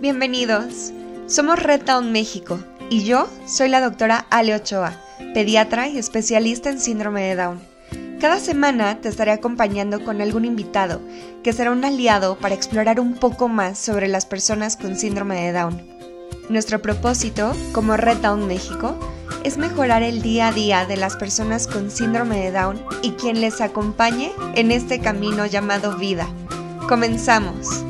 Bienvenidos. Somos Red Town México y yo soy la doctora Ale Ochoa, pediatra y especialista en síndrome de Down. Cada semana te estaré acompañando con algún invitado que será un aliado para explorar un poco más sobre las personas con síndrome de Down. Nuestro propósito, como Red Town México, es mejorar el día a día de las personas con síndrome de Down y quien les acompañe en este camino llamado vida. ¡Comenzamos!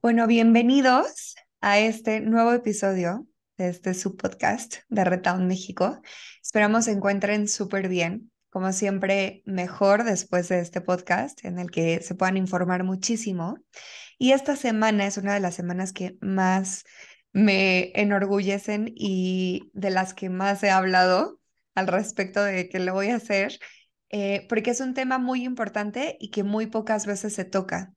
Bueno, bienvenidos a este nuevo episodio de este subpodcast de Red Town México. Esperamos se encuentren súper bien, como siempre, mejor después de este podcast en el que se puedan informar muchísimo. Y esta semana es una de las semanas que más me enorgullecen y de las que más he hablado al respecto de que lo voy a hacer, porque es un tema muy importante y que muy pocas veces se toca.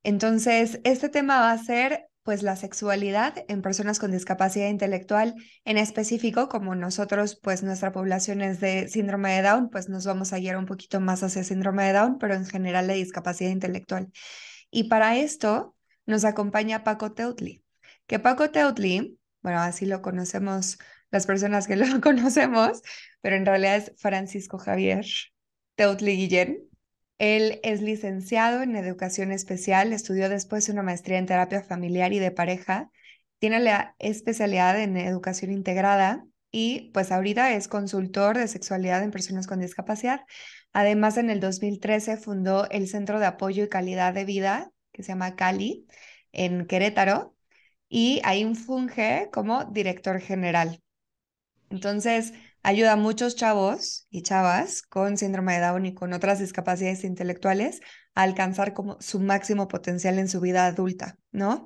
Entonces, este tema va a ser, pues, la sexualidad en personas con discapacidad intelectual, en específico, como nosotros, pues, nuestra población es de síndrome de Down, pues nos vamos a guiar un poquito más hacia síndrome de Down, pero en general de discapacidad intelectual. Y para esto nos acompaña Paco Teutli, que Paco Teutli, bueno, así lo conocemos las personas que lo conocemos, pero en realidad es Francisco Javier Teutli Guillén. Él es licenciado en educación especial, estudió después una maestría en terapia familiar y de pareja, tiene la especialidad en educación integrada y pues ahorita es consultor de sexualidad en personas con discapacidad. Además, en el 2013 fundó el Centro de Apoyo y Calidad de Vida, que se llama Cali, en Querétaro, y ahí funge como director general. Entonces, ayuda a muchos chavos y chavas con síndrome de Down y con otras discapacidades intelectuales a alcanzar como su máximo potencial en su vida adulta, ¿no?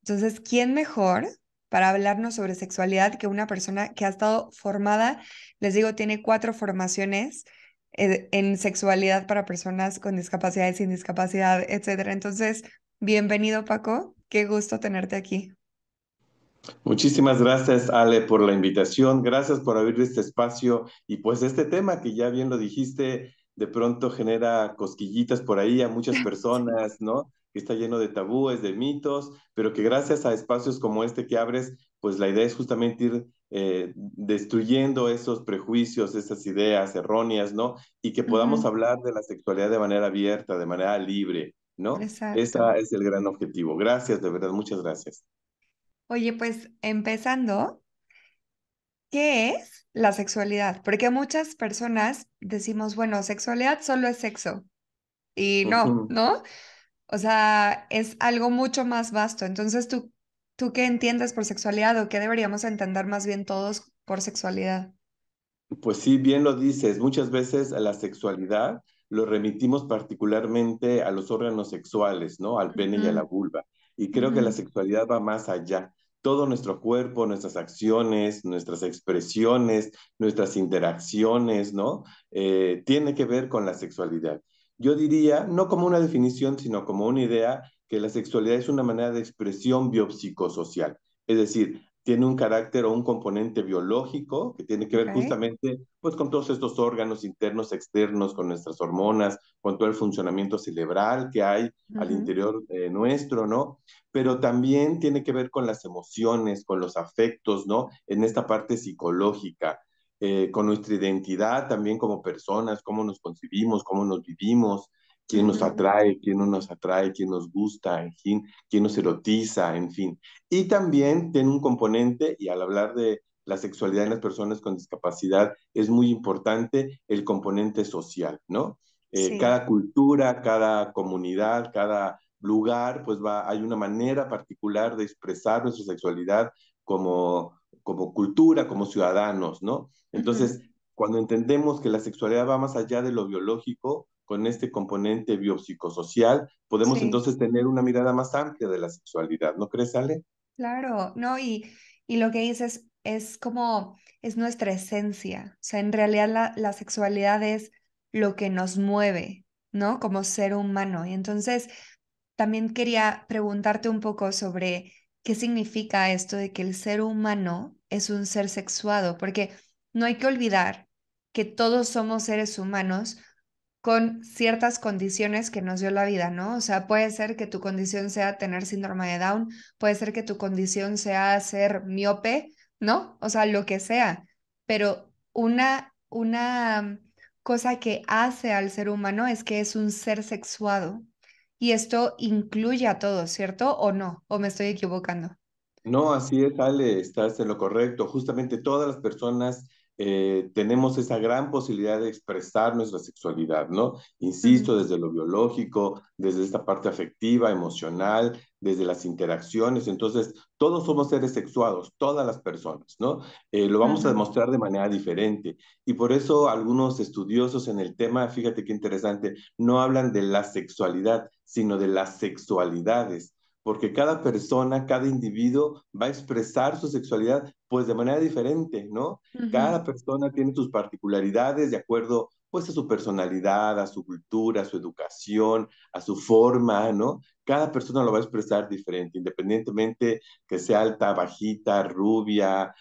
Entonces, ¿quién mejor para hablarnos sobre sexualidad que una persona que ha estado formada? Les digo, tiene 4 formaciones en sexualidad para personas con discapacidad y sin discapacidad, etcétera. Entonces, bienvenido, Paco. Qué gusto tenerte aquí. Muchísimas gracias, Ale, por la invitación. Gracias por abrir este espacio y pues este tema que ya bien lo dijiste, de pronto genera cosquillitas por ahí a muchas Sí. personas, ¿no? Que está lleno de tabúes, de mitos, pero que gracias a espacios como este que abres, pues la idea es justamente ir destruyendo esos prejuicios, esas ideas erróneas, ¿no? Y que podamos Ujú. hablar de la sexualidad de manera abierta, de manera libre, ¿no? Ese Exacto. es el gran objetivo. Gracias, de verdad, muchas gracias. Oye, pues empezando, ¿qué es la sexualidad? Porque muchas personas decimos, bueno, sexualidad solo es sexo. Y no, Ujú. ¿no? O sea, es algo mucho más vasto. Entonces, ¿tú qué entiendes por sexualidad o qué deberíamos entender más bien todos por sexualidad? Pues sí, bien lo dices. Muchas veces a la sexualidad lo remitimos particularmente a los órganos sexuales, ¿no? Al pene y a la Ujú, vulva. Y creo que la ujú, sexualidad va más allá. Todo nuestro cuerpo, nuestras acciones, nuestras expresiones, nuestras interacciones, ¿no? Tiene que ver con la sexualidad. Yo diría, no como una definición, sino como una idea, que la sexualidad es una manera de expresión biopsicosocial. Es decir, tiene un carácter o un componente biológico que tiene que ver ok. justamente pues con todos estos órganos internos, externos, con nuestras hormonas, con todo el funcionamiento cerebral que hay al Ujú, interior nuestro, ¿no? Pero también tiene que ver con las emociones, con los afectos, ¿no? En esta parte psicológica, con nuestra identidad también como personas, cómo nos concibimos, cómo nos vivimos, ujú. quién no nos atrae, quién nos gusta, en fin, quién nos erotiza, en fin. Y también tiene un componente, y al hablar de la sexualidad en las personas con discapacidad, es muy importante el componente social, ¿no? Sí. Cada cultura, cada comunidad, cada lugar, pues hay una manera particular de expresar nuestra sexualidad como cultura, como ciudadanos, ¿no? Ujú, Entonces, cuando entendemos que la sexualidad va más allá de lo biológico, con este componente biopsicosocial, podemos sí. entonces tener una mirada más amplia de la sexualidad, ¿no crees, Ale? Claro, no, y lo que dices es como, es nuestra esencia. O sea, en realidad la sexualidad es lo que nos mueve, ¿no? Como ser humano. Y entonces también quería preguntarte un poco sobre qué significa esto de que el ser humano es un ser sexuado, porque no hay que olvidar que todos somos seres humanos con ciertas condiciones que nos dio la vida, ¿no? O sea, puede ser que tu condición sea tener síndrome de Down, puede ser que tu condición sea ser miope, ¿no? O sea, lo que sea, pero una cosa que hace al ser humano es que es un ser sexuado y esto incluye a todos, ¿cierto? ¿O no? ¿O me estoy equivocando? No, así es, Ale, estás en lo correcto. Justamente todas las personas tenemos esa gran posibilidad de expresar nuestra sexualidad, ¿no? Ujú, Insisto, desde lo biológico, desde esta parte afectiva, emocional, desde las interacciones. Entonces, todos somos seres sexuados, todas las personas, ¿no? Lo vamos a ujú, demostrar de manera diferente. Y por eso algunos estudiosos en el tema, fíjate qué interesante, no hablan de la sexualidad, sino de las sexualidades porque cada persona, cada individuo va a expresar su sexualidad pues de manera diferente, ¿no? ujú. Cada persona tiene sus particularidades de acuerdo pues a su personalidad, a su cultura, a su educación, a su forma, ¿no? Cada persona lo va a expresar diferente, independientemente que sea alta, bajita, rubia,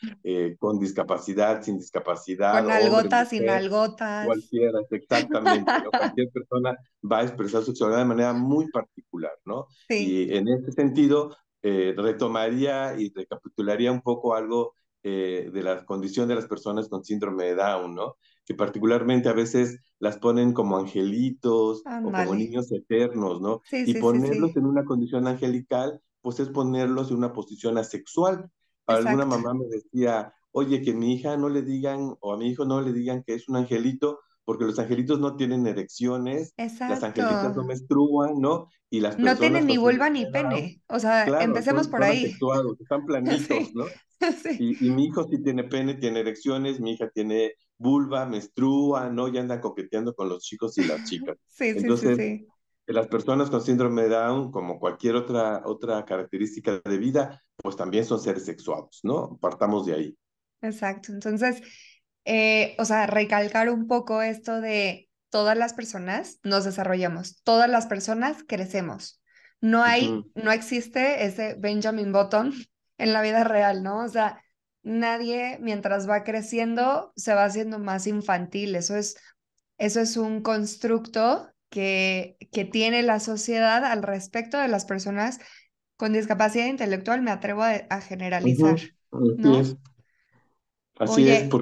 con discapacidad, sin discapacidad, Con hombre, algotas, sin mujer, algotas. cualquiera, exactamente, ¿no? Cualquier persona va a expresar su sexualidad de manera muy particular, ¿no? Sí, Y en ese sentido, retomaría y recapitularía un poco algo de la condición de las personas con síndrome de Down, ¿no? Que particularmente a veces las ponen como angelitos o como ándale. niños eternos, ¿no? Sí, Y sí, sí, ponerlos sí. en una condición angelical, pues es ponerlos en una posición asexual. Alguna Exacto, mamá me decía, oye, que mi hija no le digan o a mi hijo no le digan que es un angelito, porque los angelitos no tienen erecciones, las angelitas exacto. no menstruan, ¿no? Y las No personas tienen ni con vulva síndrome ni de Down, pene. O sea, claro, empecemos por son ahí. asexuados, están planitos, Sí, ¿no? sí, Y mi hijo sí tiene pene, tiene erecciones, mi hija tiene vulva, menstrua, ¿no? Y andan coqueteando con los chicos y las chicas. sí, sí, sí, Entonces, sí. las personas con síndrome de Down, como cualquier otra característica de vida, pues también son seres sexuados, ¿no? Partamos de ahí. Exacto. Entonces, o sea, recalcar un poco esto de todas las personas nos desarrollamos, todas las personas crecemos. Ujú. No existe ese Benjamin Button en la vida real, ¿no? O sea, nadie mientras va creciendo se va haciendo más infantil. Eso es un constructo que tiene la sociedad al respecto de las personas con discapacidad intelectual, me atrevo a generalizar, Ujú. Así ¿no? es. Así es, Oye,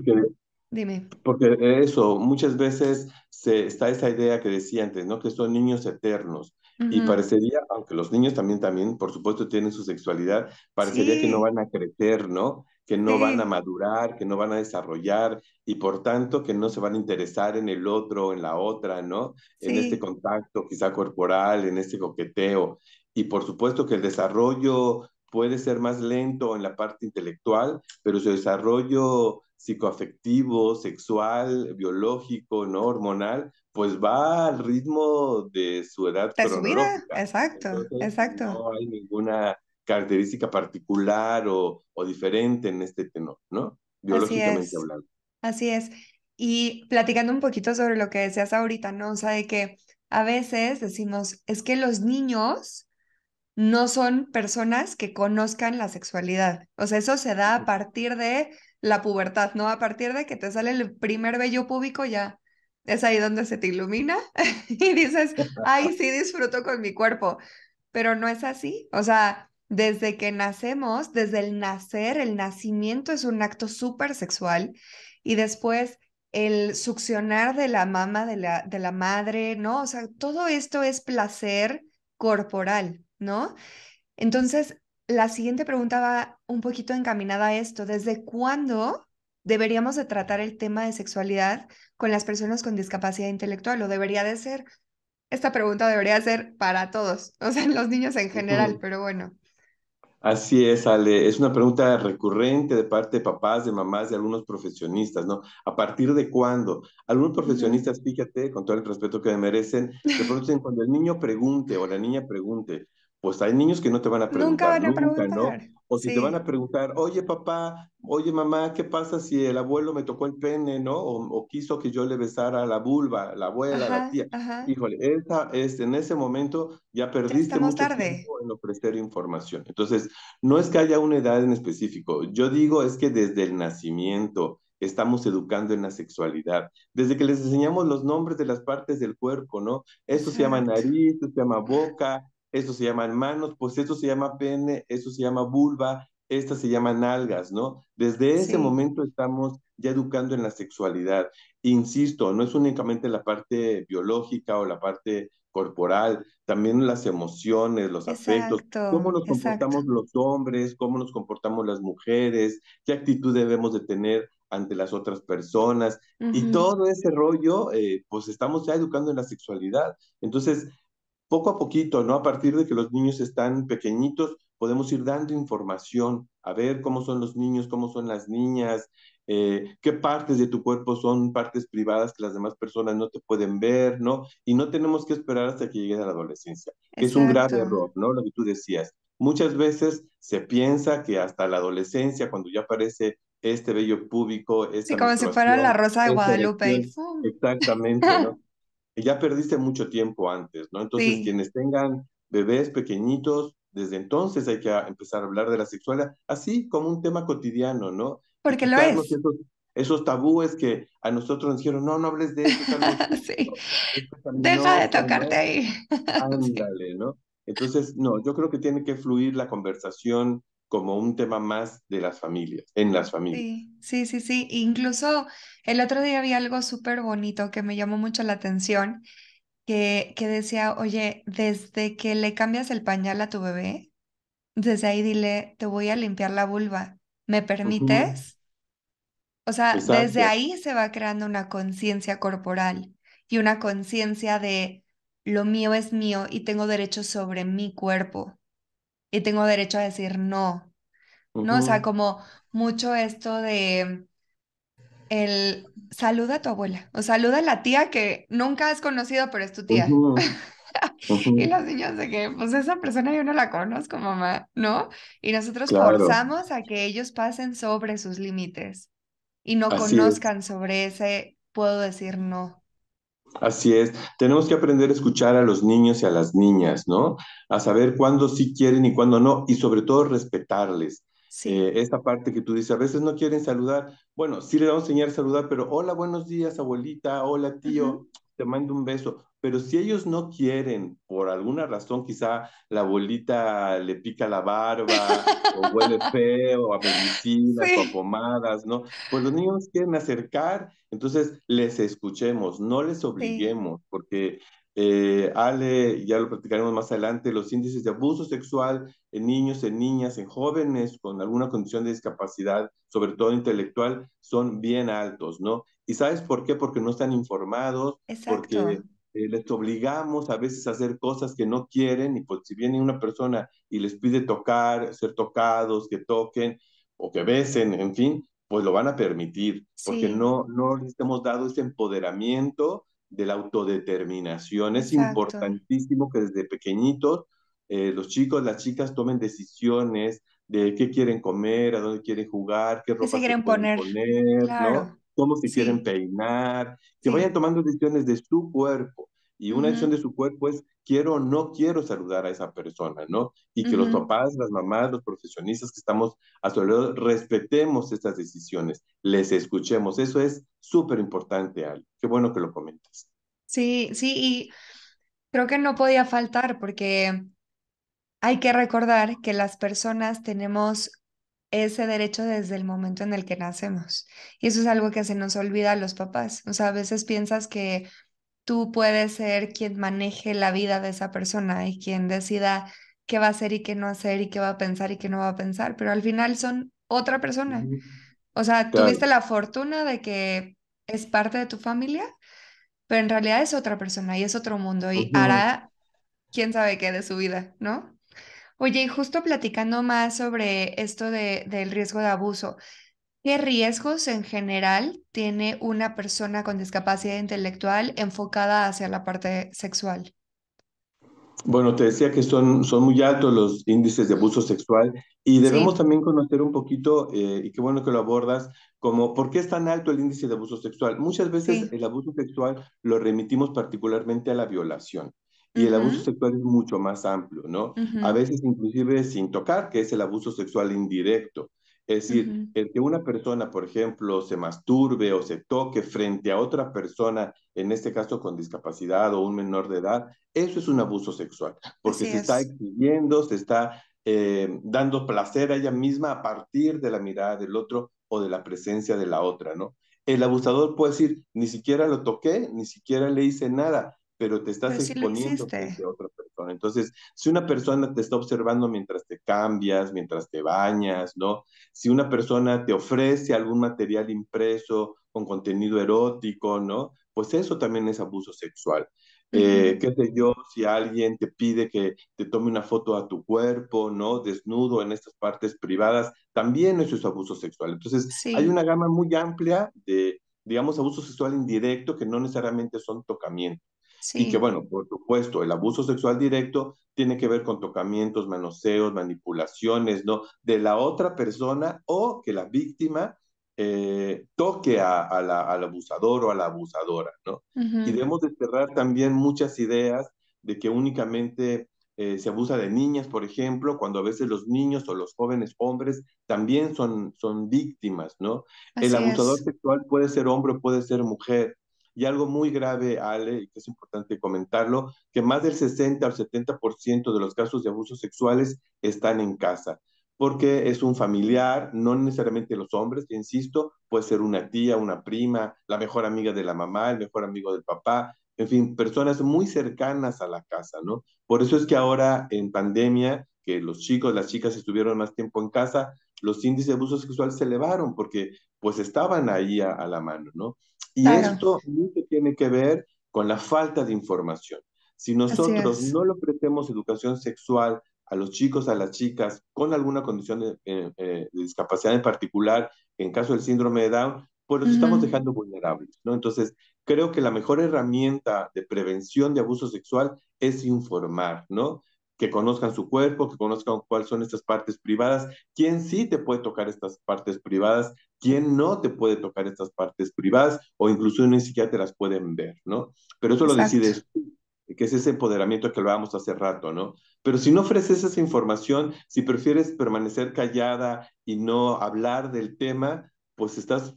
dime. porque eso, muchas veces está esa idea que decía antes, ¿no? Que son niños eternos. Y Ujú. parecería, aunque los niños también, por supuesto, tienen su sexualidad, parecería que no Sí, van a crecer, ¿no? Que no van a sí, madurar, que no van a desarrollar y por tanto que no se van a interesar en el otro, en la otra, ¿no? En este sí, contacto quizá corporal, en este coqueteo. Y por supuesto que el desarrollo puede ser más lento en la parte intelectual, pero su desarrollo psicoafectivo, sexual, biológico, ¿no? Hormonal, pues va al ritmo de su edad de su vida, cronológica. exacto, Entonces, exacto. no hay ninguna característica particular o diferente en este tenor, ¿no? Así Biológicamente es, hablando. así es. Y platicando un poquito sobre lo que decías ahorita, ¿no? O sea, de que a veces decimos, es que los niños no son personas que conozcan la sexualidad. O sea, eso se da a partir de la pubertad, ¿no? A partir de que te sale el primer vello púbico, ya es ahí donde se te ilumina y dices, ay, sí, disfruto con mi cuerpo. Pero no es así. O sea, desde que nacemos, desde el nacer, el nacimiento es un acto súper sexual y después el succionar de la mama de la madre, ¿no? O sea, todo esto es placer corporal, ¿no? Entonces, la siguiente pregunta va un poquito encaminada a esto. ¿Desde cuándo deberíamos de tratar el tema de sexualidad con las personas con discapacidad intelectual? ¿O debería de ser? Esta pregunta debería ser para todos, o sea, los niños en general, Ujú. pero bueno. Así es, Ale. Es una pregunta recurrente de parte de papás, de mamás, de algunos profesionistas, ¿no? ¿A partir de cuándo? Algunos Ujú. profesionistas, fíjate, con todo el respeto que me merecen, de pronto dicen, cuando el niño pregunte o la niña pregunte, pues hay niños que no te van a Nunca preguntar van a nunca, ¿no? preguntar. O si te van a Sí, preguntar, oye papá, oye mamá, ¿qué pasa si el abuelo me tocó el pene, ¿no? O quiso que yo le besara la vulva, la abuela, la ajá, tía. ajá. Híjole, en ese momento ya Ya perdiste estamos mucho tarde. tiempo en ofrecer información. Entonces, no es que haya una edad en específico, yo digo es que desde el nacimiento estamos educando en la sexualidad. Desde que les enseñamos los nombres de las partes del cuerpo, ¿no? Esto se llama Exacto. nariz, esto se llama boca, esto se llaman manos, pues esto se llama pene, esto se llama vulva, estas se llaman nalgas, ¿no? Desde ese Sí, momento estamos ya educando en la sexualidad. Insisto, no es únicamente la parte biológica o la parte corporal, también las emociones, los afectos, cómo exacto, nos exacto. comportamos los hombres, cómo nos comportamos las mujeres, qué actitud debemos de tener ante las otras personas. Y Ujú. todo ese rollo, pues estamos ya educando en la sexualidad. Entonces, poco a poquito, ¿no? A partir de que los niños están pequeñitos, podemos ir dando información, a ver cómo son los niños, cómo son las niñas, qué partes de tu cuerpo son partes privadas que las demás personas no te pueden ver, ¿no? Y no tenemos que esperar hasta que llegues a la adolescencia, que es un grave Exacto. error, ¿no? Lo que tú decías. Muchas veces se piensa que hasta la adolescencia, cuando ya aparece este vello púbico, Sí, esta como si fuera la menstruación, Rosa de esta Guadalupe y erección, ¡fum! exactamente, ¿no? Ya perdiste mucho tiempo antes, ¿no? Entonces, Sí, quienes tengan bebés pequeñitos, desde entonces hay que empezar a hablar de la sexualidad, así como un tema cotidiano, ¿no? Y porque lo quitarnos es. esos tabúes que a nosotros nos dijeron, no, no hables de eso, es algo Sí, sucio, es deja de pecaminoso, tocarte ¿no? ahí. Sí. Ándale, ¿no? Entonces, no, yo creo que tiene que fluir la conversación como un tema más de las familias, en las familias. Sí, sí, sí, sí. Incluso el otro día vi algo súper bonito que me llamó mucho la atención, que decía, oye, desde que le cambias el pañal a tu bebé, desde ahí dile, te voy a limpiar la vulva, ¿me Ujú, permites? O sea, desde exacto. ahí se va creando una conciencia corporal y una conciencia de lo mío es mío y tengo derecho sobre mi cuerpo y tengo derecho a decir no, ¿no? O sea, Ujú, como mucho esto de el saluda a tu abuela o saluda a la tía que nunca has conocido, pero es tu tía. ujú, Y ujú, los niños de que, pues esa persona yo no la conozco, mamá, ¿no? Y nosotros claro. forzamos a que ellos pasen sobre sus límites y no Así es, conozcan sobre ese, puedo decir no. así es. Tenemos que aprender a escuchar a los niños y a las niñas, ¿no? A saber cuándo sí quieren y cuándo no, y sobre todo respetarles. Sí. Esta parte que tú dices, a veces no quieren saludar. Bueno, sí le vamos a enseñar a saludar, pero hola, buenos días, abuelita, hola, tío, Ujú. te mando un beso. Pero si ellos no quieren, por alguna razón, quizá la abuelita le pica la barba o huele feo a medicinas o a Sí, pomadas, ¿no? Pues los niños quieren acercar. Entonces, les escuchemos, no les sí, obliguemos, porque Ale, ya lo platicaremos más adelante, los índices de abuso sexual en niños, en niñas, en jóvenes con alguna condición de discapacidad, sobre todo intelectual, son bien altos, ¿no? ¿Y sabes por qué? Porque no están informados, porque exacto. les obligamos a veces a hacer cosas que no quieren y pues si viene una persona y les pide tocar, ser tocados, que toquen o que besen, en fin, pues lo van a permitir, porque Sí, no les hemos dado ese empoderamiento de la autodeterminación. Es exacto. importantísimo que desde pequeñitos los chicos, las chicas tomen decisiones de qué quieren comer, a dónde quieren jugar, qué ¿Qué se ropa se quieren pueden poner? poner, ¿no? Claro. Cómo se quieren Sí, peinar, que vayan sí. tomando decisiones de su cuerpo. Y una decisión Ujú, de su cuerpo es, quiero o no quiero saludar a esa persona, ¿no? Y que los ujú. papás, las mamás, los profesionistas que estamos a su alrededor, respetemos estas decisiones, les escuchemos. Eso es súper importante, Ali. Qué bueno que lo comentas. Sí, sí, y creo que no podía faltar porque hay que recordar que las personas tenemos ese derecho desde el momento en el que nacemos. Y eso es algo que se nos olvida a los papás. O sea, a veces piensas que tú puedes ser quien maneje la vida de esa persona y quien decida qué va a hacer y qué no hacer y qué va a pensar y qué no va a pensar, pero al final son otra persona. Ujú. O sea, Claro. tuviste la fortuna de que es parte de tu familia, pero en realidad es otra persona y es otro mundo y Ujú. hará quién sabe qué de su vida, ¿no? Oye, y justo platicando más sobre esto del riesgo de abuso, ¿qué riesgos en general tiene una persona con discapacidad intelectual enfocada hacia la parte sexual? Bueno, te decía que son muy altos los índices de abuso sexual y debemos Sí, también conocer un poquito, y qué bueno que lo abordas, como por qué es tan alto el índice de abuso sexual. Muchas veces sí. el abuso sexual lo remitimos particularmente a la violación y el abuso Ujú, sexual es mucho más amplio, ¿no? A ujú. veces inclusive sin tocar, que es el abuso sexual indirecto. Es decir, Ujú. el que una persona, por ejemplo, se masturbe o se toque frente a otra persona, en este caso con discapacidad o un menor de edad, eso es un abuso sexual, porque Así se está es. exhibiendo, se está dando placer a ella misma a partir de la mirada del otro o de la presencia de la otra, ¿no? El abusador puede decir, ni siquiera lo toqué, ni siquiera le hice nada, pero te estás Pero sí lo exponiendo frente hiciste. a otra persona. Entonces, si una persona te está observando mientras te cambias, mientras te bañas, ¿no? Si una persona te ofrece algún material impreso con contenido erótico, ¿no? Pues eso también es abuso sexual. Ujú. Qué sé yo, si alguien te pide que te tome una foto a tu cuerpo, ¿no? Desnudo en estas partes privadas, también eso es abuso sexual. Entonces, hay Sí, una gama muy amplia de, digamos, abuso sexual indirecto que no necesariamente son tocamientos. Y que, sí. bueno, por supuesto, el abuso sexual directo tiene que ver con tocamientos, manoseos, manipulaciones, ¿no? De la otra persona o que la víctima toque al abusador o a la abusadora, ¿no? Y Ujú. debemos desterrar también muchas ideas de que únicamente se abusa de niñas, por ejemplo, cuando a veces los niños o los jóvenes hombres también son víctimas, ¿no? El Así abusador es. sexual puede ser hombre o puede ser mujer. Y algo muy grave, Ale, y que es importante comentarlo, que más del 60 al 70% de los casos de abusos sexuales están en casa, porque es un familiar, no necesariamente los hombres, que insisto, puede ser una tía, una prima, la mejor amiga de la mamá, el mejor amigo del papá, en fin, personas muy cercanas a la casa, ¿no? Por eso es que ahora en pandemia, que los chicos, las chicas estuvieron más tiempo en casa, los índices de abuso sexual se elevaron porque pues estaban ahí a la mano, ¿no? Y Claro, esto mucho tiene que ver con la falta de información. Si así nosotros es. no le ofrecemos educación sexual a los chicos, a las chicas con alguna condición de discapacidad en particular, en caso del síndrome de Down, pues los estamos Ujú. dejando vulnerables, ¿no? Entonces, creo que la mejor herramienta de prevención de abuso sexual es informar, ¿no? Que conozcan su cuerpo, que conozcan cuáles son estas partes privadas, quién sí te puede tocar estas partes privadas, quién no te puede tocar estas partes privadas, o incluso ni siquiera te las pueden ver, ¿no? Pero eso lo Exacto, decides tú, que es ese empoderamiento que hablábamos hace rato, ¿no? Pero si no ofreces esa información, si prefieres permanecer callada y no hablar del tema, pues estás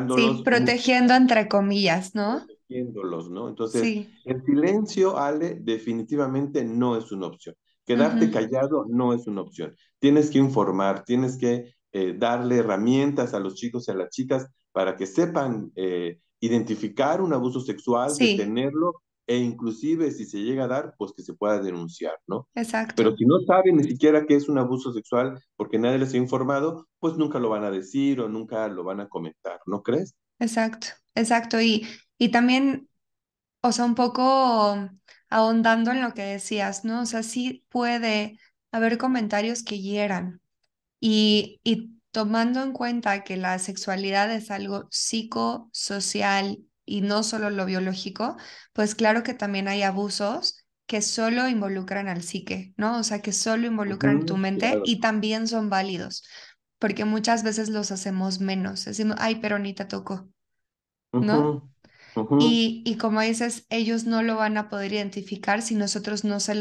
sí, dejándolos muy protegiendo entre comillas, ¿no? protegiéndolos, ¿no? Entonces, Sí. el silencio, Ale, definitivamente no es una opción. Quedarte Ujú. callado no es una opción. Tienes que informar, tienes que darle herramientas a los chicos y a las chicas para que sepan identificar un abuso sexual, Sí, detenerlo e inclusive si se llega a dar, pues que se pueda denunciar, ¿no? Pero exacto, si no saben ni siquiera qué es un abuso sexual porque nadie les ha informado, pues nunca lo van a decir o nunca lo van a comentar, ¿no crees? exacto, exacto. Y también, o sea, un poco ahondando en lo que decías, ¿no? O sea, sí puede haber comentarios que hieran. Y tomando en cuenta que la sexualidad es algo psicosocial y no solo lo biológico, pues claro que también hay abusos que solo involucran al psique, ¿no? O sea, que solo involucran tu Ujú, mente claro. y también son válidos, porque muchas veces los hacemos menos. Decimos, ay, pero ni te tocó, Ujú, ¿no? ujú, Y como dices, ellos no lo van a poder identificar si nosotros no se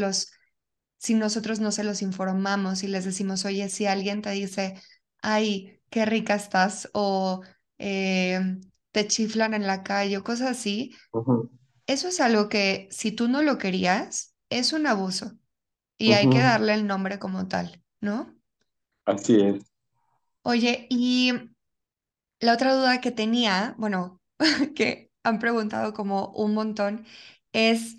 los informamos y les decimos, oye, si alguien te dice, ay, qué rica estás, o te chiflan en la calle, o cosas así, ujú, eso es algo que si tú no lo querías, es un abuso y hay que ujú. darle el nombre como tal, ¿no? Así es. Oye, y la otra duda que tenía, bueno, que han preguntado como un montón, es...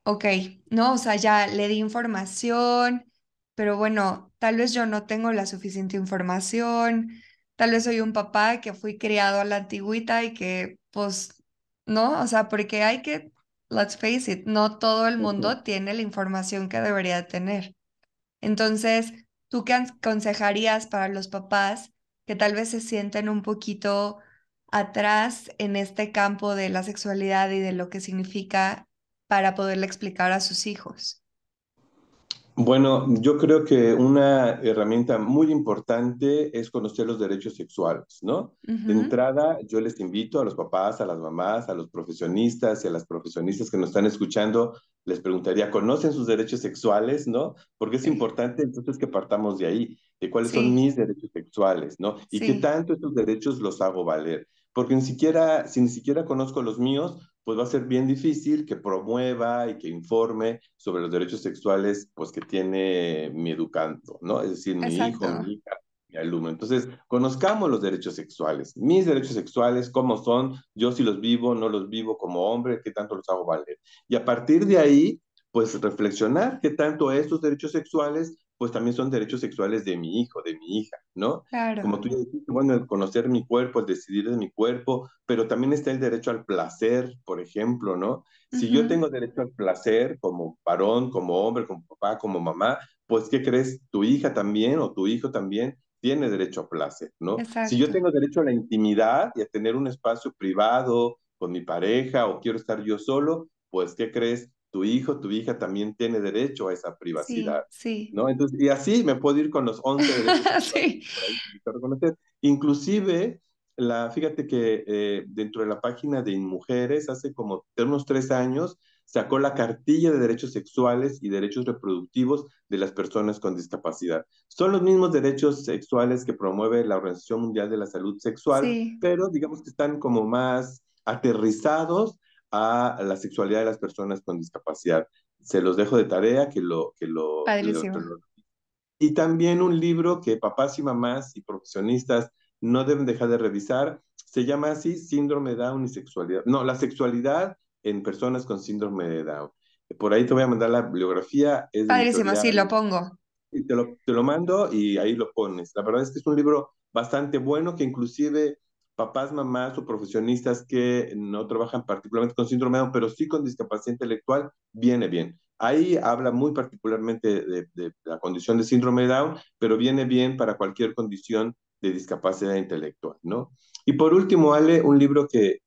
Ok, no, o sea, ya le di información, pero bueno, tal vez yo no tengo la suficiente información, tal vez soy un papá que fui criado a la antigüita y que, pues, no, o sea, porque hay que, let's face it, no todo el Ujú. mundo tiene la información que debería tener. Entonces, ¿tú qué aconsejarías para los papás que tal vez se sienten un poquito atrás en este campo de la sexualidad y de lo que significa para poderle explicar a sus hijos? Bueno, yo creo que una herramienta muy importante es conocer los derechos sexuales, ¿no? De Ujú. entrada, yo les invito a los papás, a las mamás, a los profesionistas y a las profesionistas que nos están escuchando, les preguntaría, ¿conocen sus derechos sexuales, no? Porque es Sí, importante entonces que partamos de ahí. de cuáles son Sí, mis derechos sexuales, ¿no? Y qué sí, tanto estos derechos los hago valer. Porque si ni siquiera conozco los míos, pues va a ser bien difícil que promueva y que informe sobre los derechos sexuales, pues que tiene mi educando, ¿no? Es decir, mi hijo, mi exacto. hija, mi alumno. Entonces, conozcamos los derechos sexuales, mis derechos sexuales, cómo son, yo si los vivo, no los vivo como hombre, qué tanto los hago valer. Y a partir de ahí, pues reflexionar qué tanto estos derechos sexuales, pues también son derechos sexuales de mi hijo, de mi hija, ¿no? Como Claro. tú ya dijiste, bueno, el conocer mi cuerpo, el decidir de mi cuerpo, pero también está el derecho al placer, por ejemplo, ¿no? Si yo Ujú, tengo derecho al placer como varón, como hombre, como papá, como mamá, pues ¿qué crees? Tu hija también o tu hijo también tiene derecho a placer, ¿no? Si yo exacto. tengo derecho a la intimidad y a tener un espacio privado con mi pareja o quiero estar yo solo, pues ¿qué crees? Tu hijo, tu hija también tiene derecho a esa privacidad, Sí, sí. ¿no? Entonces, y así me puedo ir con los 11 derechos sexuales Sí, que por ahí necesito reconocer. Inclusive, fíjate que dentro de la página de InMujeres, hace como de unos 3 años, sacó la cartilla de derechos sexuales y derechos reproductivos de las personas con discapacidad. Son los mismos derechos sexuales que promueve la Organización Mundial de la Salud Sexual, sí, pero digamos que están como más aterrizados a la sexualidad de las personas con discapacidad. Se los dejo de tarea padrísimo. y también un libro que papás y mamás y profesionistas no deben dejar de revisar. Se llama así Síndrome Down y Sexualidad. No, la sexualidad en personas con síndrome de Down. Por ahí te voy a mandar la bibliografía, es de Padrísimo, editorial sí, lo pongo. y te lo mando y ahí lo pones. La verdad es que es un libro bastante bueno que inclusive papás, mamás o profesionistas que no trabajan particularmente con síndrome de Down, pero sí con discapacidad intelectual, viene bien. Ahí habla muy particularmente de la condición de síndrome de Down, pero viene bien para cualquier condición de discapacidad intelectual, ¿no? Y por último, Ale, un libro que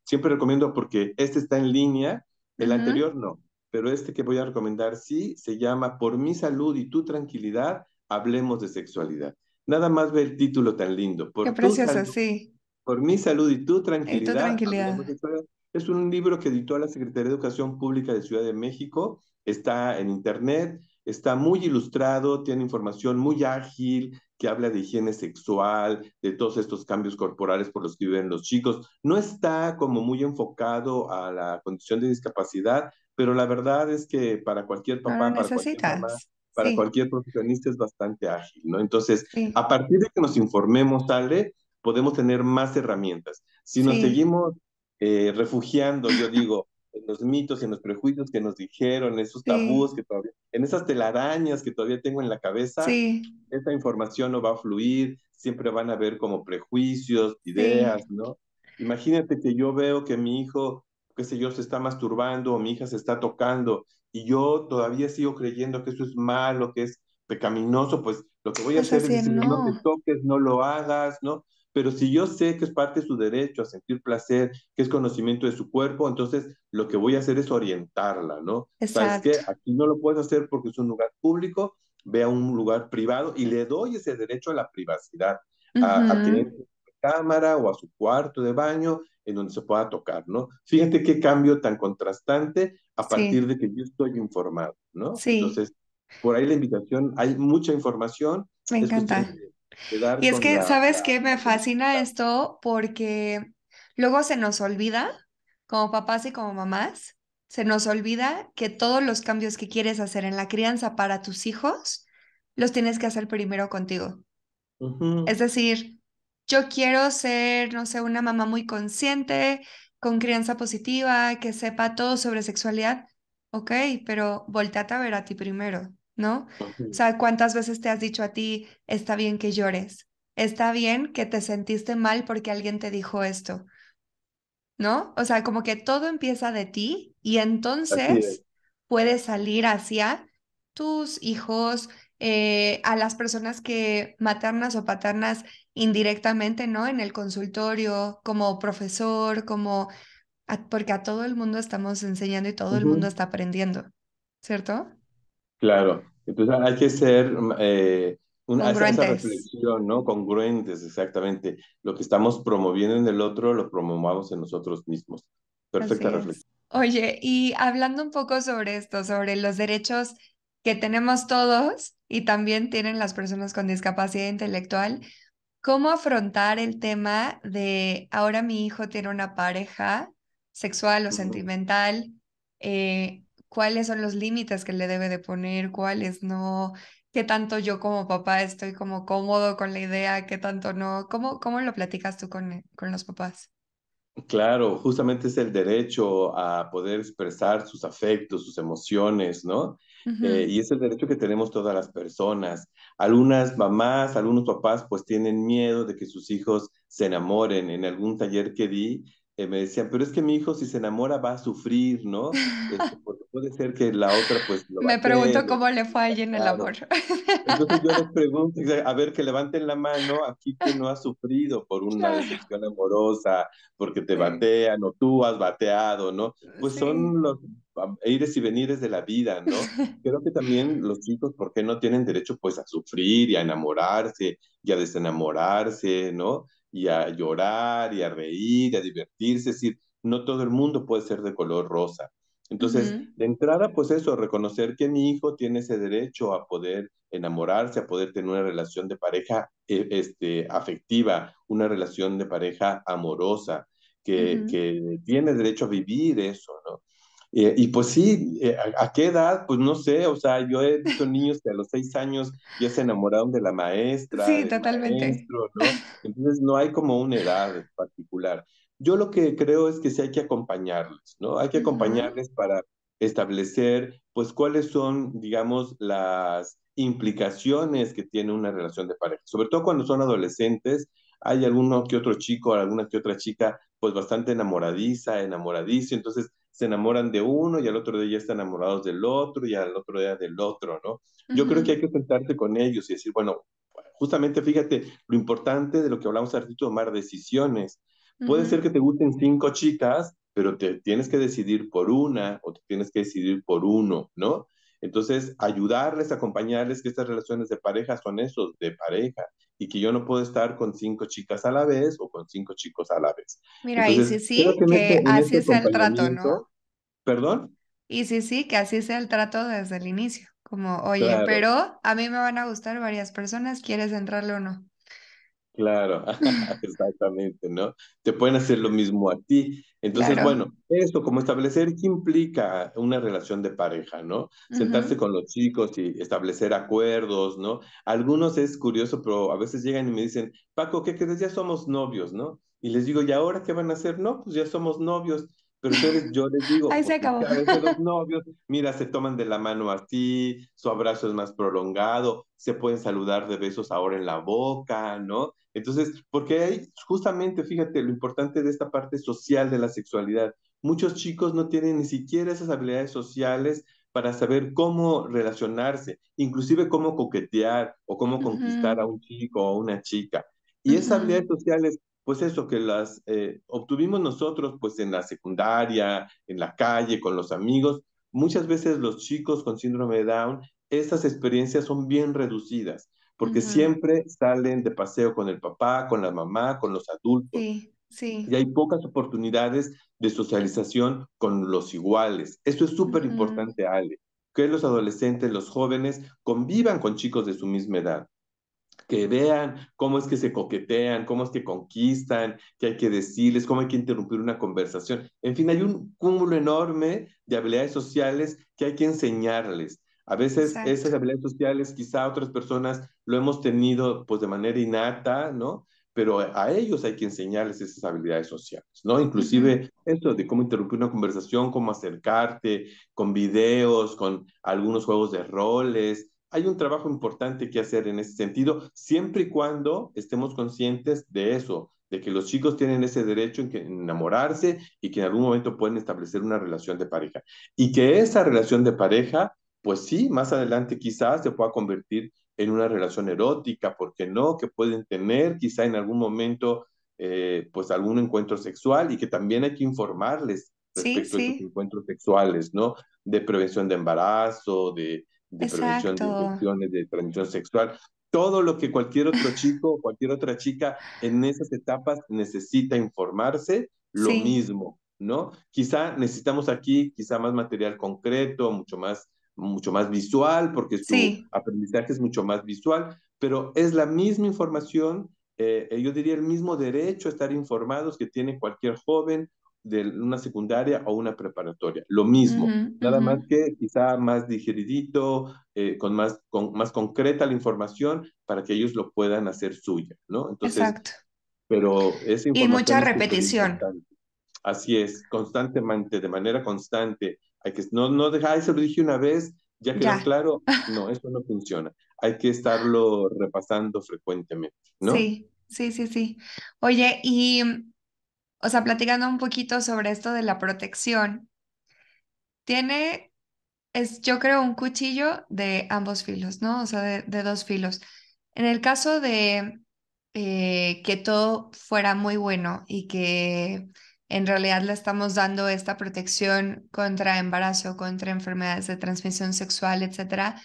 siempre recomiendo porque este está en línea, el Ujú, anterior no, pero este que voy a recomendar sí se llama Por mi salud y tu tranquilidad, hablemos de sexualidad. Nada más ve el título tan lindo, qué por tu precioso, salud, sí. por mi salud y tu Y tu tranquilidad, hablemos de tranquilidad. sexualidad. Es un libro que editó la Secretaría de Educación Pública de Ciudad de México, está en internet, está muy ilustrado, tiene información muy ágil que habla de higiene sexual, de todos estos cambios corporales por los que viven los chicos. No está como muy enfocado a la condición de discapacidad, pero la verdad es que para cualquier No lo papá, para cualquier mamá, necesitas. para Sí, cualquier profesionista es bastante ágil, ¿no? Entonces, sí, a partir de que nos informemos, Ale, podemos tener más herramientas. Si nos sí, seguimos refugiando, yo digo, en los mitos, en los prejuicios que nos dijeron, en esos tabús sí, que todavía, en esas telarañas que todavía tengo en la cabeza, sí, esa información no va a fluir, siempre van a haber como prejuicios, sí, ideas, ¿no? Imagínate que yo veo que mi hijo, qué sé yo, se está masturbando o mi hija se está tocando y yo todavía sigo creyendo que eso es malo, que es pecaminoso, pues lo que voy a es hacer es así, decirle, no te no. toques, no lo hagas, ¿no? Pero si yo sé que es parte de su derecho a sentir placer, que es conocimiento de su cuerpo, entonces lo que voy a hacer es orientarla, ¿no? ¿Sabes Exacto. qué? Aquí no lo puedes hacer porque es un lugar público, ve a un lugar privado y le doy ese derecho a la privacidad, a que Ujú, entre a su cámara o a su cuarto de baño en donde se pueda tocar, ¿no? Fíjate qué cambio tan contrastante a partir sí, de que yo estoy informado, ¿no? sí, Entonces, por ahí la invitación, hay mucha información, me es cuestión encanta. de dar Y es con que, ¿sabes qué? Me la que fascina necesitamos. esto porque luego se nos olvida, como papás y como mamás, se nos olvida que todos los cambios que quieres hacer en la crianza para tus hijos, los tienes que hacer primero contigo. Es Ujú, decir, yo quiero ser, no sé, una mamá muy consciente, con crianza positiva, que sepa todo sobre sexualidad. Ok, pero volteate a ver a ti primero, ¿no? O ujú. sea, ¿cuántas veces te has dicho a ti, está bien que llores? Está bien que te sentiste mal porque alguien te dijo esto, ¿no? O sea, como que todo empieza de ti y Así es. entonces puedes salir hacia tus hijos, a las personas que maternas o paternas indirectamente, ¿no? En el consultorio, como profesor, como, porque a todo el mundo estamos enseñando y todo el mundo Ujú. está aprendiendo, ¿cierto? Claro. Entonces hay que ser esa Congruentes. reflexión, ¿no? Congruentes, exactamente. Lo que estamos promoviendo en el otro, lo promovamos en nosotros mismos. Así Perfecta es. reflexión. Oye, y hablando un poco sobre esto, sobre los derechos que tenemos todos y también tienen las personas con discapacidad intelectual. ¿Cómo afrontar el tema de ahora mi hijo tiene una pareja sexual o Ujú. sentimental? ¿Cuáles son los límites que le debe de poner? ¿Cuáles no? ¿Qué tanto yo como papá estoy como cómodo con la idea? ¿Qué tanto no? ¿Cómo lo platicas tú con los papás? Claro, justamente es el derecho a poder expresar sus afectos, sus emociones, ¿no? Ujú. Y es el derecho que tenemos todas las personas. Algunas mamás, algunos papás, pues tienen miedo de que sus hijos se enamoren. En algún taller que di, me decían, pero es que mi hijo si se enamora va a sufrir, ¿no? Porque puede ser que la otra pues lo Me batee, pregunto cómo le fue a ella en el claro. amor. Entonces yo les pregunto, a ver, que levanten la mano aquí que no ha sufrido por una Claro, decepción amorosa, porque te sí, batean o tú has bateado, ¿no? Pues sí. son los ires y venires de la vida, ¿no? Creo que también los chicos, ¿por qué no tienen derecho pues a sufrir y a enamorarse y a desenamorarse, ¿no? Y a llorar y a reír y a divertirse? Es decir, no todo el mundo puede ser de color rosa. Entonces, Ujú, de entrada, pues eso, reconocer que mi hijo tiene ese derecho a poder enamorarse, a poder tener una relación de pareja afectiva, una relación de pareja amorosa, ujú. que tiene derecho a vivir eso, ¿no? Y pues sí, ¿a qué edad? Pues no sé, o sea, yo he visto niños que a los 6 años ya se enamoraron de la maestra, Sí, del totalmente. maestro, ¿no? Entonces no hay como una edad particular. Yo lo que creo es que sí hay que acompañarles, ¿no? Hay que Ujú, acompañarles para establecer, pues, cuáles son, digamos, las implicaciones que tiene una relación de pareja. Sobre todo cuando son adolescentes, hay alguno que otro chico, alguna que otra chica, pues, bastante enamoradiza, enamoradizo, entonces se enamoran de uno y al otro día ya están enamorados del otro y al otro día del otro, ¿no? Yo creo que ujú, hay que sentarse con ellos y decir, bueno, justamente fíjate lo importante de lo que hablamos ahorita, tomar decisiones. Puede ser ujú, que te gusten 5 chicas, pero te tienes que decidir por una o te tienes que decidir por uno, ¿no? Entonces, ayudarles, acompañarles, que estas relaciones de pareja son esos, de pareja, y que yo no puedo estar con 5 chicas a la vez o con 5 chicos a la vez. Mira, y Entonces, sí, creo sí, que que en así este sea el trato, ¿no? acompañamiento, perdón, Y sí, sí, que así sea el trato desde el inicio. Como, oye, claro. pero a mí me van a gustar varias personas, ¿quieres entrarle o no? Claro, exactamente, ¿no? Te pueden hacer lo mismo a ti. Entonces, Claro. bueno, esto como establecer qué implica una relación de pareja, ¿no? Sentarse Ujú. con los chicos y establecer acuerdos, ¿no? Algunos es curioso, pero a veces llegan y me dicen, Paco, ¿qué crees? Ya somos novios, ¿no? Y les digo, ¿y ahora qué van a hacer? No, pues ya somos novios. Pero entonces yo les digo, Ahí se pues es acabó. que a veces los novios, mira, se toman de la mano así, su abrazo es más prolongado, se pueden saludar de besos ahora en la boca, ¿no? Entonces, porque hay justamente, fíjate, lo importante de esta parte social de la sexualidad. Muchos chicos no tienen ni siquiera esas habilidades sociales para saber cómo relacionarse, inclusive cómo coquetear o cómo conquistar a Ujú, un chico o a una chica. Y esas ujú, habilidades sociales, pues eso, que las obtuvimos nosotros, pues en la secundaria, en la calle, con los amigos. Muchas veces los chicos con síndrome de Down, esas experiencias son bien reducidas porque ujú. siempre salen de paseo con el papá, con la mamá, con los adultos, Sí, y sí. hay pocas oportunidades de socialización con los iguales. Eso es súper Ujú, importante, Ale, que los adolescentes, los jóvenes convivan con chicos de su misma edad, que vean cómo es que se coquetean, cómo es que conquistan, qué hay que decirles, cómo hay que interrumpir una conversación. En fin, hay un cúmulo enorme de habilidades sociales que hay que enseñarles. A veces exacto. esas habilidades sociales quizá otras personas lo hemos tenido pues de manera innata, ¿no? Pero a ellos hay que enseñarles esas habilidades sociales, ¿no? Ujú, Inclusive esto de cómo interrumpir una conversación, cómo acercarte, con videos, con algunos juegos de roles, hay un trabajo importante que hacer en ese sentido, siempre y cuando estemos conscientes de eso, de que los chicos tienen ese derecho en enamorarse y que en algún momento pueden establecer una relación de pareja. Y que esa relación de pareja, pues sí, más adelante quizás se pueda convertir en una relación erótica, ¿por qué no? Que pueden tener quizá en algún momento pues algún encuentro sexual y que también hay que informarles sí, respecto a esos sí, encuentros sexuales, ¿no? De prevención de embarazo, de prevención de exacto. infecciones de transmisión sexual, todo lo que cualquier otro chico o cualquier otra chica en esas etapas necesita informarse, lo Sí. mismo, ¿no? Quizá necesitamos aquí, quizá más material concreto, mucho más mucho más visual, porque su Sí, aprendizaje es mucho más visual, pero es la misma información, yo diría el mismo derecho a estar informados que tiene cualquier joven de una secundaria o una preparatoria. Lo ujú, mismo, nada ujú, más que quizá más digeridito, con más concreta la información para que ellos lo puedan hacer suya, ¿no? Entonces, exacto. pero esa Y mucha información es súper repetición, importante. Así es, constantemente, de manera constante. Hay que no dejar, "Ay, se lo dije una vez, ya quedó ya, claro". No, eso no funciona. Hay que estarlo repasando frecuentemente, ¿no? sí, sí, sí, sí. Oye, y, o sea, platicando un poquito sobre esto de la protección, tiene, es, yo creo, un cuchillo de ambos filos, ¿no? O sea, de dos filos. En el caso de que todo fuera muy bueno y que en realidad le estamos dando esta protección contra embarazo, contra enfermedades de transmisión sexual, etcétera,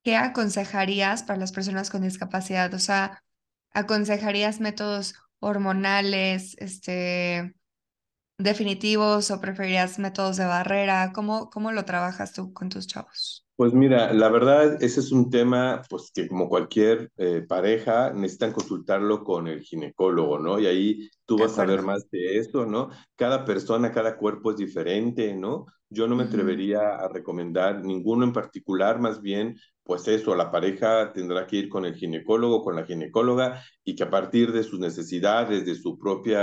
¿qué aconsejarías para las personas con discapacidad? O sea, ¿aconsejarías métodos hormonales, definitivos o preferirías métodos de barrera? ¿Cómo lo trabajas tú con tus chavos? Pues mira, la verdad, ese es un tema, pues que como cualquier pareja necesitan consultarlo con el ginecólogo, ¿no? Y ahí tú De vas a ver acuerdo. más de eso, ¿no? Cada persona, cada cuerpo es diferente, ¿no? Yo no me Ujú, atrevería a recomendar ninguno en particular, más bien, pues eso, la pareja tendrá que ir con el ginecólogo, con la ginecóloga, y que a partir de sus necesidades, de su propio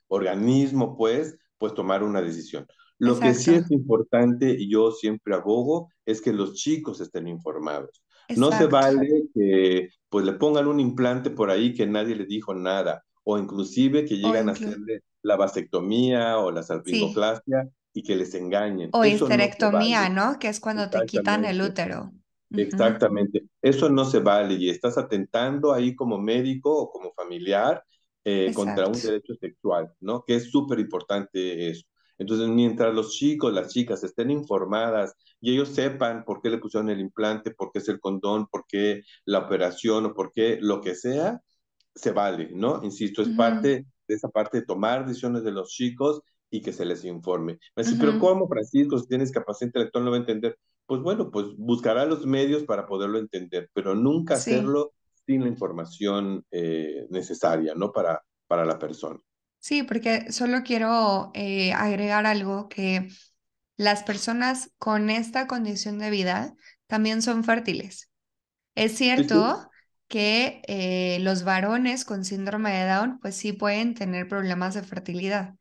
organismo, pues tomar una decisión. Lo que sí exacto, es importante, y yo siempre abogo, es que los chicos estén informados. No se exacto. vale que pues le pongan un implante por ahí que nadie le dijo nada, o inclusive que O llegan a inclu hacerle la vasectomía o la sí. salpingoplastia y que les engañen. O Eso no se histerectomía, vale. ¿no? Que es cuando te quitan el Exactamente. útero. Ujú, Exactamente, eso no se vale y estás atentando ahí como médico o como familiar contra un exacto. derecho sexual, ¿no? Que es súper importante eso. Entonces, mientras los chicos, las chicas estén informadas y ellos sepan por qué le pusieron el implante, por qué es el condón, por qué la operación o por qué lo que sea, se vale, ¿no? Insisto, es Ujú, parte de esa parte de tomar decisiones de los chicos y que se les informe. Me dice, pero ujú, ¿cómo, Francisco, si tienes capacidad intelectual no va a entender? Pues bueno, pues buscará los medios para poderlo entender, pero nunca sí, hacerlo sin la información necesaria, ¿no? Para la persona. sí, porque solo quiero agregar algo que las personas con esta condición de vida también son fértiles. Es Sí, sí. cierto que los varones con síndrome de Down, pues sí pueden tener problemas de fertilidad,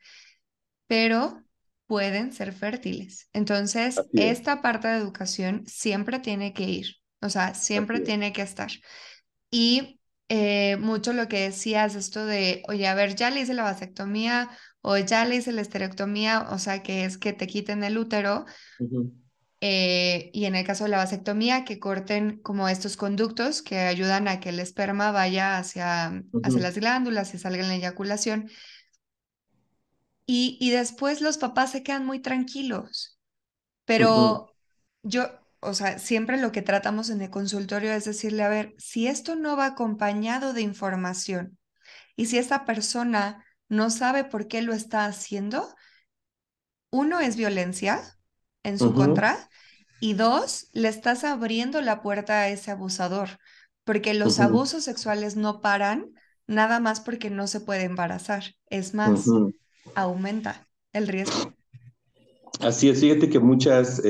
pero pueden ser fértiles. Entonces, Así es, esta parte de educación siempre tiene que ir, o sea, siempre así es. tiene que estar. Y mucho lo que decías, esto de, oye, a ver, ya le hice la vasectomía o ya le hice la esterectomía, o sea, que es que te quiten el útero. Ujú, Y en el caso de la vasectomía, que corten como estos conductos que ayudan a que el esperma vaya hacia ujú, las glándulas y salga en la eyaculación. Y después los papás se quedan muy tranquilos. ujú, Pero yo, o sea, siempre lo que tratamos en el consultorio es decirle, a ver, si esto no va acompañado de información y si esta persona no sabe por qué lo está haciendo, uno es violencia en su ujú, contra y dos, le estás abriendo la puerta a ese abusador, porque los ujú, abusos sexuales no paran nada más porque no se puede embarazar. Es más, ujú. aumenta el riesgo. Así es, fíjate que muchas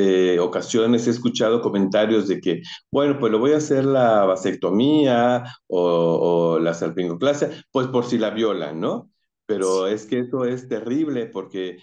ocasiones he escuchado comentarios de que, bueno, pues le voy a hacer la vasectomía o la salpingoclasia, pues por si la violan, ¿no? Pero es que eso es terrible porque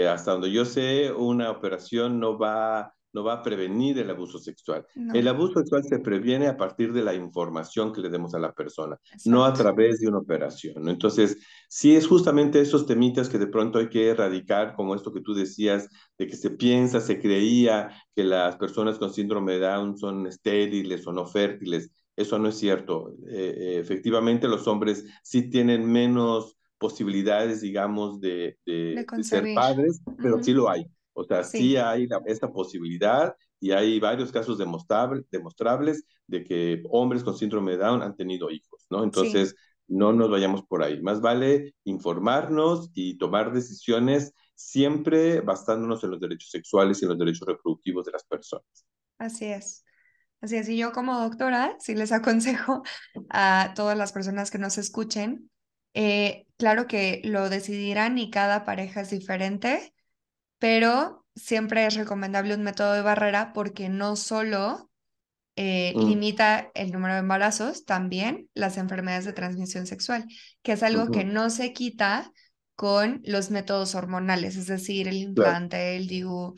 hasta donde yo sé, una operación no va a prevenir el abuso sexual. El No, abuso sexual se previene a partir de la información que le demos a la persona, no a exacto. través de una operación, ¿no? Entonces, sí es justamente esos temitas que de pronto hay que erradicar, como esto que tú decías de que se piensa, se creía que las personas con síndrome de Down son estériles o no fértiles. Eso no es cierto. Efectivamente, los hombres sí tienen menos posibilidades, digamos, De de ser concebir. padres, pero sí Ujú, lo hay. O sea, sí sí, hay esta posibilidad y hay varios casos demostrables de que hombres con síndrome de Down han tenido hijos, ¿no? sí. Entonces, no nos vayamos por ahí. Más vale informarnos y tomar decisiones siempre basándonos en los derechos sexuales y en los derechos reproductivos de las personas. Así es. Así es. Y yo como doctora, sí les aconsejo a todas las personas que nos escuchen, claro que lo decidirán y cada pareja es diferente, pero siempre es recomendable un método de barrera porque no solo Mm, limita el número de embarazos, también las enfermedades de transmisión sexual, que es algo que ujú, no se quita con los métodos hormonales, es decir, el claro, implante, el DIU,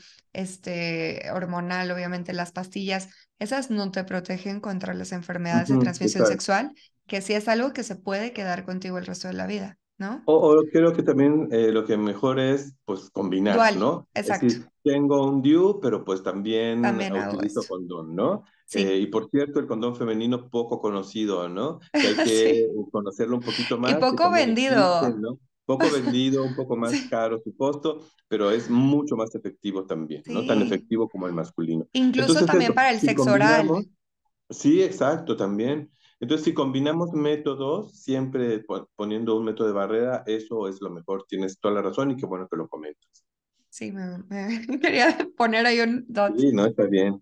hormonal, obviamente las pastillas, esas no te protegen contra las enfermedades de ujú, transmisión exacto. sexual, que sí es algo que se puede quedar contigo el resto de la vida, ¿no? O creo que también lo que mejor es, pues, combinar, Dual, ¿no? Es exacto. decir, tengo un DIU, pero pues también También hago utilizo esto. condón, ¿no? Sí, Y por cierto, el condón femenino poco conocido, ¿no? Que hay que sí. conocerlo un poquito Y más, que poco también existe, vendido. ¿no? Poco vendido, un poco más Sí, caro su costo, pero es mucho más efectivo también, ¿no? Tan sí. efectivo como el masculino. Incluso Entonces, también eso, para el si sexo combinamos, oral. sí, exacto, también. Entonces, si combinamos métodos, siempre poniendo un método de barrera, eso es lo mejor. Tienes toda la razón y qué bueno que lo comentas. Sí, quería poner ahí un dot. Sí, no, está bien.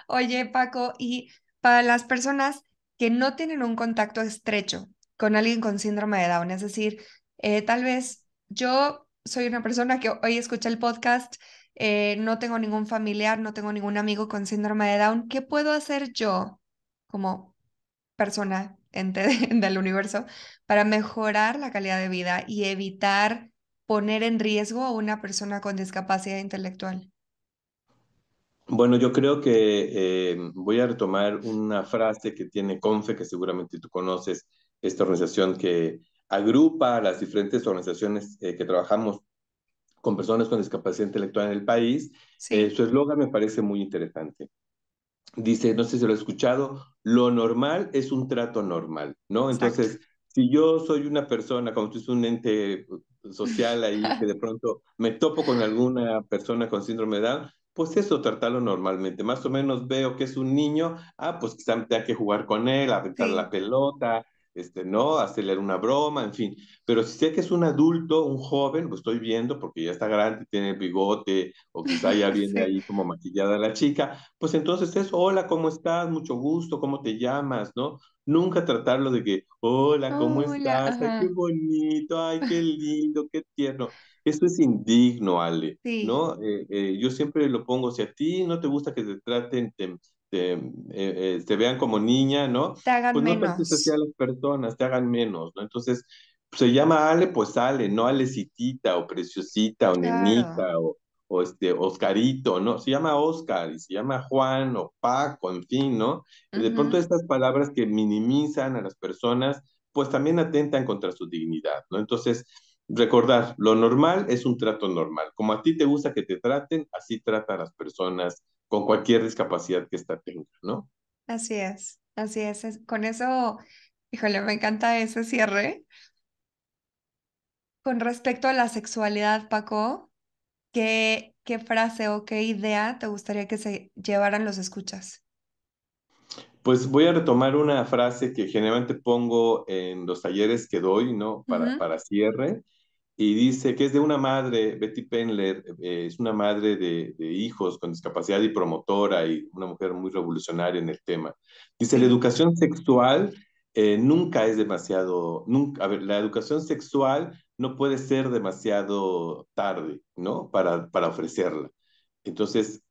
Oye, Paco, y para las personas que no tienen un contacto estrecho con alguien con síndrome de Down, es decir, tal vez yo soy una persona que hoy escucha el podcast, no tengo ningún familiar, no tengo ningún amigo con síndrome de Down, ¿qué puedo hacer yo como persona del universo para mejorar la calidad de vida y evitar poner en riesgo a una persona con discapacidad intelectual? Bueno, yo creo que voy a retomar una frase que tiene CONFE, que seguramente tú conoces, esta organización que agrupa a las diferentes organizaciones que trabajamos con personas con discapacidad intelectual en el país. Sí, Su eslogan me parece muy interesante. Dice, no sé si lo he escuchado, lo normal es un trato normal, ¿no? exacto. Entonces, si yo soy una persona, como tú es un ente social ahí, que de pronto me topo con alguna persona con síndrome de Down, pues eso, tratarlo normalmente. Más o menos veo que es un niño, pues quizá tenga que jugar con él, aventar la Sí, pelota, ¿no? Hacerle una broma, en fin. Pero si sé que es un adulto, un joven, lo estoy viendo porque ya está grande, tiene bigote, o quizá ya viene sí. ahí como maquillada la chica, pues entonces es, hola, ¿cómo estás? Mucho gusto, ¿cómo te llamas? ¿No? Nunca tratarlo de que, hola, ¿cómo Hola, estás? Ay, qué ajá. bonito, ay, qué lindo, qué tierno. Eso es indigno, Ale, Sí, ¿no? Yo siempre lo pongo, si a ti no te gusta que te traten, te vean como niña, ¿no? te hagan Pues no trates así a menos. las personas, te hagan menos, ¿no? Entonces, se llama Ale, pues Ale, no Alecitita o Preciosita o Claro. Nenita o Oscarito, ¿no? Se llama Oscar y se llama Juan o Paco, en fin, ¿no? Y de pronto Ujú. estas palabras que minimizan a las personas, pues también atentan contra su dignidad, ¿no? Entonces, recordar, lo normal es un trato normal. Como a ti te gusta que te traten, así trata a las personas con cualquier discapacidad que ésta tenga, ¿no? Así es, así es. Con eso, híjole, me encanta ese cierre. Con respecto a la sexualidad, Paco, ¿qué frase o qué idea te gustaría que se llevaran los escuchas? Pues voy a retomar una frase que generalmente pongo en los talleres que doy, ¿no? Ujú. Para cierre, y dice que es de una madre, Betty Pendler, es una madre de hijos con discapacidad y promotora y una mujer muy revolucionaria en el tema. Dice, la Sí, educación sexual nunca es demasiado, nunca, a ver, la educación sexual no puede ser demasiado tarde, ¿no? Para ofrecerla. Entonces,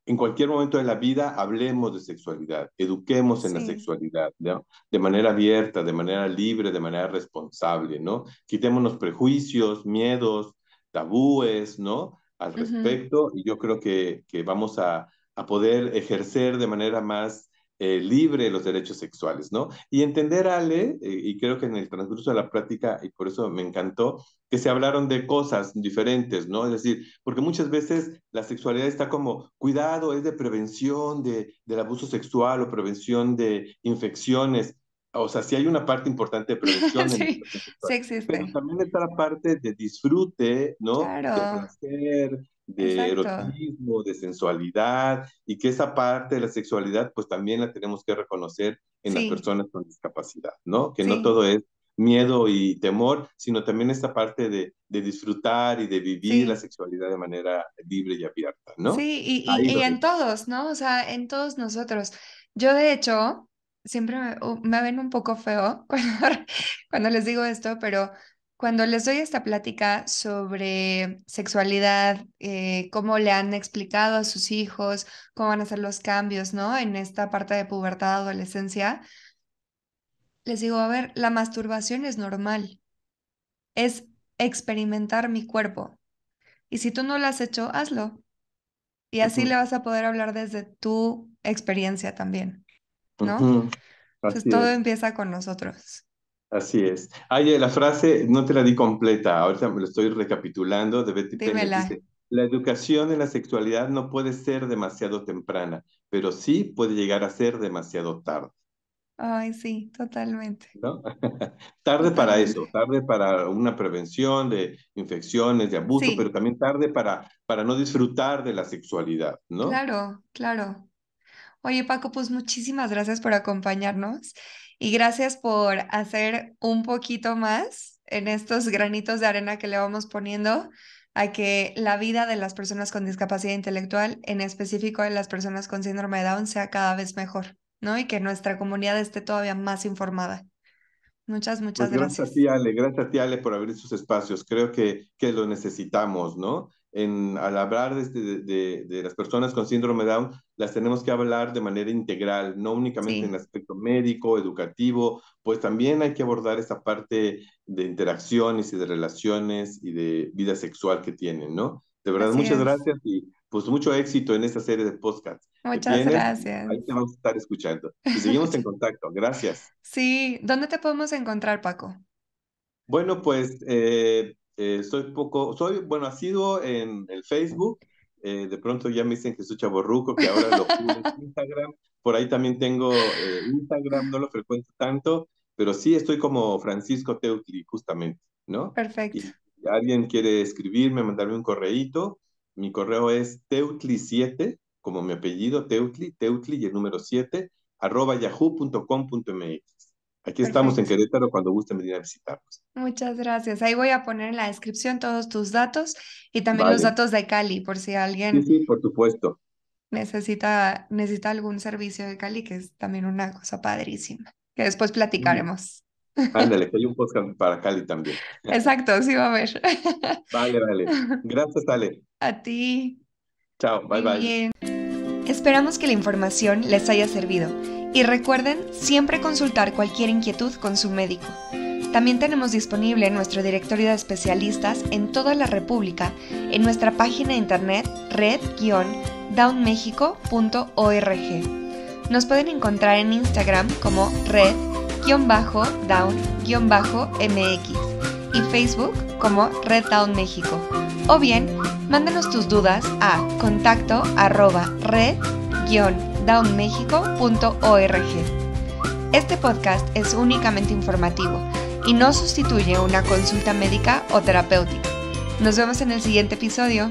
en cualquier momento de la vida hablemos de sexualidad, eduquemos en la sí. sexualidad, ¿no? De manera abierta, de manera libre, de manera responsable, ¿no? Quitémonos prejuicios, miedos, tabúes, ¿no? Al Ujú. respecto, y yo creo que vamos a poder ejercer de manera más libre los derechos sexuales, ¿no? Y entender, Ale, y creo que en el transcurso de la práctica, y por eso me encantó, que se hablaron de cosas diferentes, ¿no? Es decir, porque muchas veces la sexualidad está como, cuidado, es de prevención del abuso sexual o prevención de infecciones. O sea, sí hay una parte importante de prevención en la Sí, educación sexual, sí pero existe. también está la parte de disfrute, ¿no? De Claro, placer, de exacto. erotismo, de sensualidad, y que esa parte de la sexualidad, pues también la tenemos que reconocer en las Sí, personas con discapacidad, ¿no? Que no sí. todo es miedo y temor, sino también esta parte de disfrutar y de vivir la Sí. sexualidad de manera libre y abierta, ¿no? Sí, Ahí y lo en dejo. todos, ¿no? O sea, en todos nosotros. Yo, de hecho, siempre me ven un poco feo cuando les digo esto, pero cuando les doy esta plática sobre sexualidad, cómo le han explicado a sus hijos, cómo van a ser los cambios, ¿no? En esta parte de pubertad, adolescencia, les digo, a ver, la masturbación es normal, es experimentar mi cuerpo. Y si tú no lo has hecho, hazlo. Y así le Ujú, vas a poder hablar desde tu experiencia también, ¿no? ujú. Entonces Así todo es. empieza con nosotros. Así es. Ay, la frase no te la di completa, ahorita me lo estoy recapitulando de Betty Pennett. Dímela. Dice, la educación en la sexualidad no puede ser demasiado temprana, pero sí puede llegar a ser demasiado tarde, Ay, sí, totalmente, ¿no? Tarde para totalmente. eso, tarde para una prevención de infecciones, de abuso, pero Sí, también tarde para no disfrutar de la sexualidad, ¿no? claro, claro. Oye, Paco, pues muchísimas gracias por acompañarnos y gracias por hacer un poquito más en estos granitos de arena que le vamos poniendo a que la vida de las personas con discapacidad intelectual, en específico de las personas con síndrome de Down, sea cada vez mejor, ¿no? Y que nuestra comunidad esté todavía más informada. Muchas, Pues muchas gracias. gracias a ti, Ale, por abrir estos espacios. Creo que lo necesitamos, ¿no? Al hablar de las personas con síndrome Down, las tenemos que hablar de manera integral, no únicamente en Sí, el aspecto médico, educativo, pues también hay que abordar esa parte de interacciones y de relaciones y de vida sexual que tienen, ¿no? De verdad, así muchas es. gracias y pues mucho éxito en esta serie de podcasts que Muchas tienes. gracias. Ahí te vamos a estar escuchando. Y seguimos en contacto. Gracias. Sí, ¿dónde te podemos encontrar, Paco? Bueno, pues bueno, asiduo en el Facebook. De pronto ya me dicen que soy chavorruco, que ahora lo cool es Instagram. Por ahí también tengo Instagram, no lo frecuento tanto, pero sí estoy como Francisco Teutli, justamente, ¿no? Perfecto, Y si alguien quiere escribirme, mandarme un correíto, mi correo es teutli7, como mi apellido, Teutli y el número 7, @yahoo.com.mx. Aquí estamos en perfecto. Querétaro cuando gusten venir a visitarnos. Muchas gracias. Ahí voy a poner en la descripción todos tus datos y también los Vale. datos de Cali, por si Sí, alguien sí, por supuesto. necesita algún servicio de Cali, que es también una cosa padrísima, que después Mm. platicaremos. Ándale, que hay un podcast para Cali también. Exacto, sí va a haber. Vale, vale. Gracias, Ale. A ti. Chao, bye Muy bye. bien. Esperamos que la información les haya servido y recuerden siempre consultar cualquier inquietud con su médico. También tenemos disponible nuestro directorio de especialistas en toda la República en nuestra página de internet red-downmexico.org. Nos pueden encontrar en Instagram como red-down-mx y Facebook como Red Down México. O bien, mándanos tus dudas a contacto@red-downmexico.org. Este podcast es únicamente informativo y no sustituye una consulta médica o terapéutica. Nos vemos en el siguiente episodio.